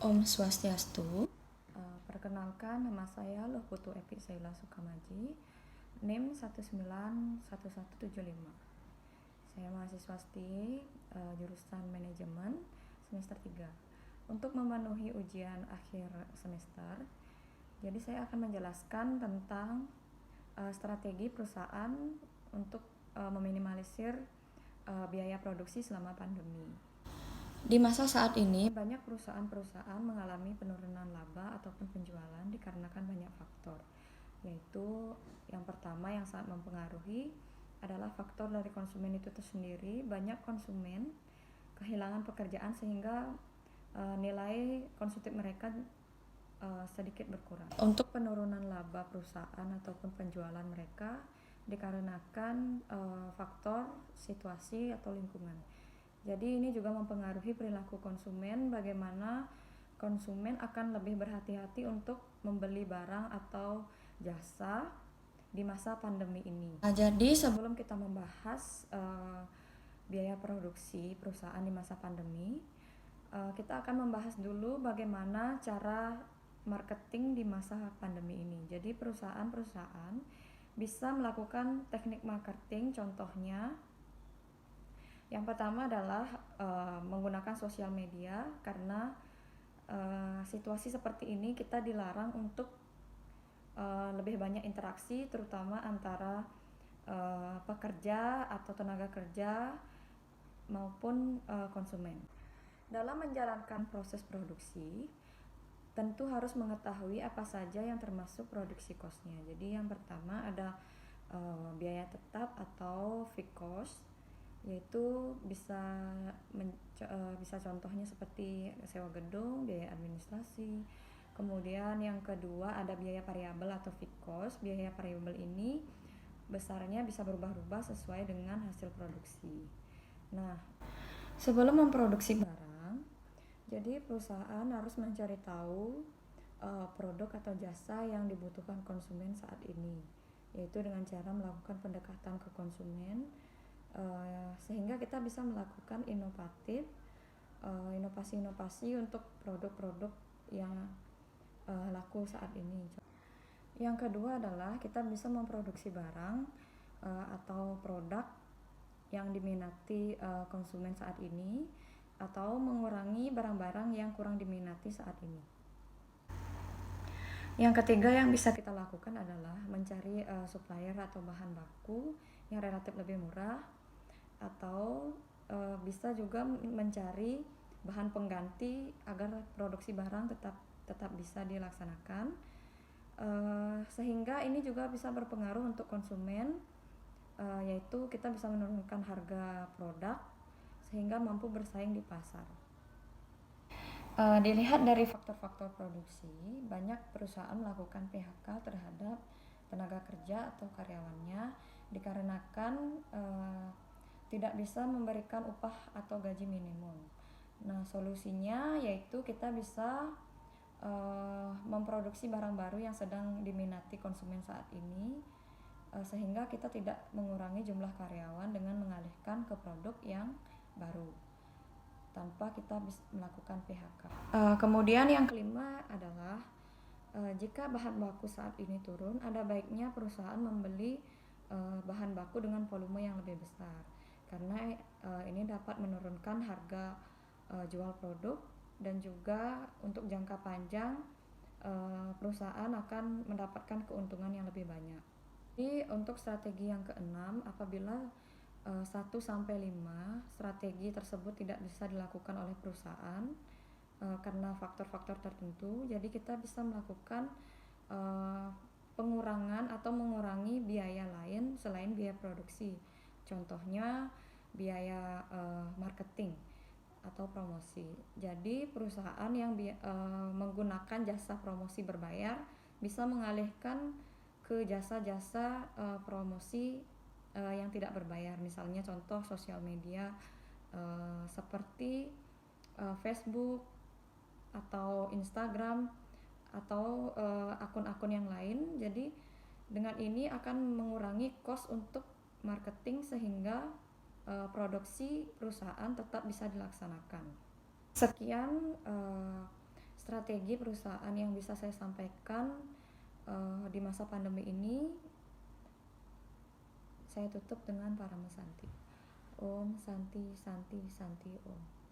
Om Swastiastu. Perkenalkan, nama saya Lohutu Epi Saila Sukamaji, NIM 191175. Saya mahasiswa STI, jurusan manajemen semester 3. Untuk memenuhi ujian akhir semester, jadi saya akan menjelaskan tentang strategi perusahaan untuk meminimalisir biaya produksi selama pandemi. Di masa saat ini, banyak perusahaan-perusahaan mengalami penurunan laba ataupun penjualan dikarenakan banyak faktor, yaitu yang pertama yang sangat mempengaruhi adalah faktor dari konsumen itu tersendiri. Banyak konsumen kehilangan pekerjaan sehingga nilai konsumtif mereka sedikit berkurang. Untuk penurunan laba perusahaan ataupun penjualan mereka dikarenakan faktor situasi atau lingkungan. Jadi ini juga mempengaruhi perilaku konsumen, bagaimana konsumen akan lebih berhati-hati untuk membeli barang atau jasa di masa pandemi ini. Nah, jadi sebelum kita membahas biaya produksi perusahaan di masa pandemi, kita akan membahas dulu bagaimana cara marketing di masa pandemi ini. Jadi perusahaan-perusahaan bisa melakukan teknik marketing, contohnya yang pertama adalah menggunakan sosial media, karena situasi seperti ini kita dilarang untuk lebih banyak interaksi, terutama antara pekerja atau tenaga kerja maupun konsumen. Dalam menjalankan proses produksi, tentu harus mengetahui apa saja yang termasuk produksi cost-nya. Jadi yang pertama ada biaya tetap atau fixed cost, yaitu bisa contohnya seperti sewa gedung, biaya administrasi. Kemudian yang kedua ada biaya variabel atau fixed cost. Biaya variabel ini besarnya bisa berubah-ubah sesuai dengan hasil produksi. Nah, sebelum memproduksi barang, jadi perusahaan harus mencari tahu produk atau jasa yang dibutuhkan konsumen saat ini, yaitu dengan cara melakukan pendekatan ke konsumen, sehingga kita bisa melakukan inovasi-inovasi untuk produk-produk yang laku saat ini. Yang kedua adalah kita bisa memproduksi barang atau produk yang diminati konsumen saat ini, atau mengurangi barang-barang yang kurang diminati saat ini. Yang ketiga yang bisa kita lakukan adalah mencari supplier atau bahan baku yang relatif lebih murah, atau bisa juga mencari bahan pengganti agar produksi barang tetap bisa dilaksanakan, sehingga ini juga bisa berpengaruh untuk konsumen, yaitu kita bisa menurunkan harga produk sehingga mampu bersaing di pasar. Dilihat dari faktor-faktor produksi, banyak perusahaan melakukan PHK terhadap tenaga kerja atau karyawannya dikarenakan tidak bisa memberikan upah atau gaji minimum. Nah, solusinya yaitu kita bisa memproduksi barang baru yang sedang diminati konsumen saat ini, sehingga kita tidak mengurangi jumlah karyawan dengan mengalihkan ke produk yang baru tanpa kita bisa melakukan PHK. Kemudian yang kelima adalah jika bahan baku saat ini turun, ada baiknya perusahaan membeli bahan baku dengan volume yang lebih besar, karena ini dapat menurunkan harga jual produk, dan juga untuk jangka panjang perusahaan akan mendapatkan keuntungan yang lebih banyak. Jadi untuk strategi yang keenam, apabila 1-5 strategi tersebut tidak bisa dilakukan oleh perusahaan karena faktor-faktor tertentu, jadi kita bisa melakukan pengurangan atau mengurangi biaya lain selain biaya produksi. Contohnya biaya marketing atau promosi. Jadi perusahaan yang menggunakan jasa promosi berbayar bisa mengalihkan ke jasa-jasa promosi yang tidak berbayar, misalnya contoh sosial media seperti Facebook atau Instagram atau akun-akun yang lain. Jadi dengan ini akan mengurangi cost untuk marketing sehingga produksi perusahaan tetap bisa dilaksanakan. Sekian strategi perusahaan yang bisa saya sampaikan di masa pandemi ini, saya tutup dengan Parama Santi. Om Santi Santi Santi Om.